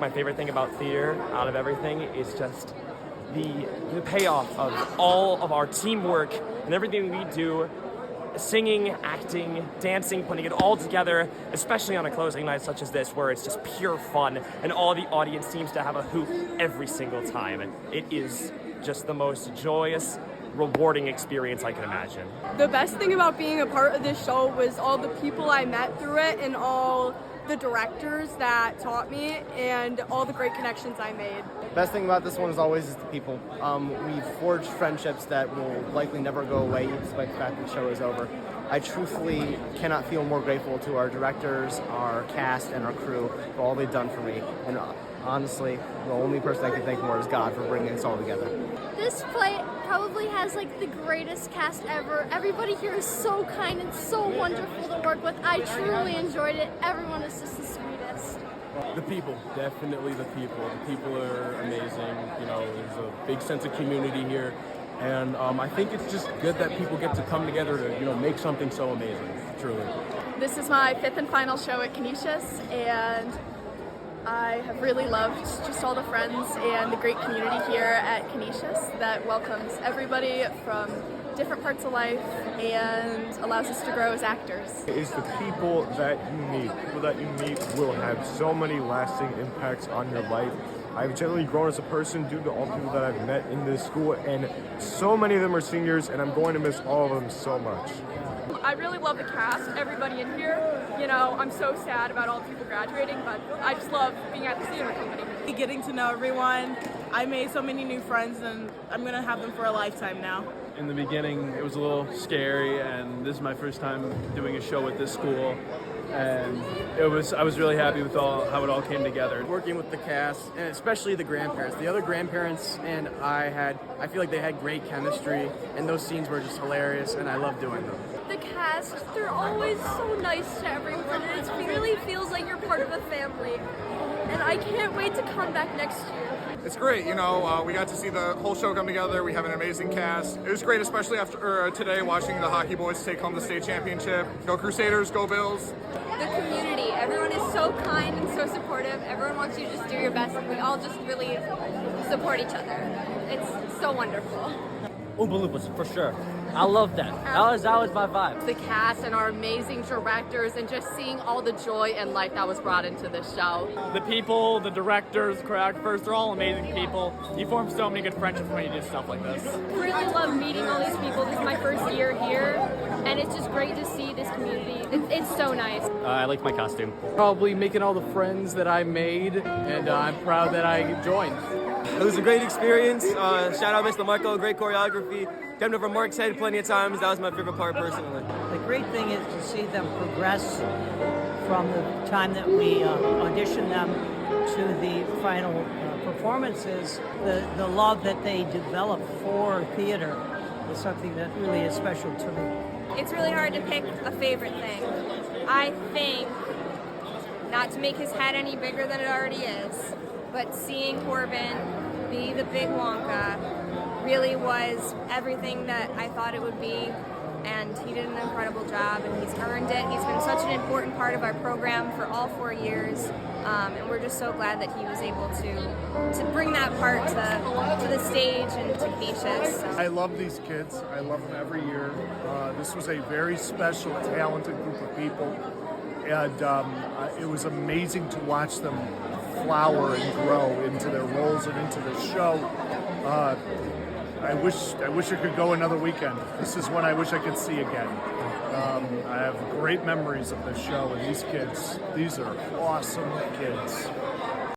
my favorite thing about theater out of everything is just the payoff of all of our teamwork and everything we do, singing, acting, dancing, putting it all together, especially on a closing night such as this, where it's just pure fun and all the audience seems to have a hoop every single time. It is just the most joyous, rewarding experience I can imagine. The best thing about being a part of this show was all the people I met through it and all the directors that taught me and all the great connections I made. Best thing about this one is always is the people. We've forged friendships that will likely never go away despite the fact that the show is over. I truthfully cannot feel more grateful to our directors, our cast, and our crew for all they've done for me. And honestly, the only person I can thank more is God for bringing us all together. This play probably has like the greatest cast ever. Everybody here is so kind and so wonderful to work with. I truly enjoyed it. Everyone is just the sweetest. The people, definitely the people. The people are amazing. You know, there's a big sense of community here. And I think it's just good that people get to come together to, you know, make something so amazing, truly. This is my 5th and final show at Canisius, and I have really loved just all the friends and the great community here at Canisius that welcomes everybody from different parts of life and allows us to grow as actors. It's the people that you meet. People that you meet will have so many lasting impacts on your life. I've generally grown as a person due to all the people that I've met in this school, and so many of them are seniors, and I'm going to miss all of them so much. I really love the cast, everybody in here. You know, I'm so sad about all the people graduating, but I just love being at the theater company. Getting to know everyone. I made so many new friends, and I'm going to have them for a lifetime now. In the beginning, it was a little scary, and this is my first time doing a show at this school. And I was really happy with how it all came together. Working with the cast, and especially the grandparents. The other grandparents and I feel like they had great chemistry, and those scenes were just hilarious, and I love doing them. The cast, they're always so nice to everyone, and it really feels like you're part of a family. And I can't wait to come back next year. It's great, you know, we got to see the whole show come together. We have an amazing cast. It was great, especially after today, watching the hockey boys take home the state championship. Go Crusaders, go Bills. The community, everyone is so kind and so supportive. Everyone wants you to just do your best, and we all just really support each other. It's so wonderful. Oompa Loompas, for sure. I love that. That was my vibe. The cast and our amazing directors and just seeing all the joy and life that was brought into this show. The people, the directors, choreographers, they're all amazing people. You form so many good friendships when you do stuff like this. Really love meeting all these people. This is my first year here, and it's just great to see this community. It's so nice. I like my costume. Probably making all the friends that I made, and I'm proud that I joined. It was a great experience. Shout out Ms. LaMarco, great choreography. Jumped over Mark's head plenty of times. That was my favorite part personally. The great thing is to see them progress from the time that we audition them to the final performances. The love that they develop for theater is something that really is special to me. It's really hard to pick a favorite thing. I think, not to make his head any bigger than it already is, but seeing Corbin be the big Wonka really was everything that I thought it would be, and he did an incredible job, and he's earned it. He's been such an important part of our program for all 4 years, and we're just so glad that he was able to bring that part to the stage and to Canisius. I love these kids. I love them every year. This was a very special, talented group of people, and it was amazing to watch them flower and grow into their roles and into the show. I wish I could go another weekend. This is one I wish I could see again. I have great memories of this show, and these kids, these are awesome kids.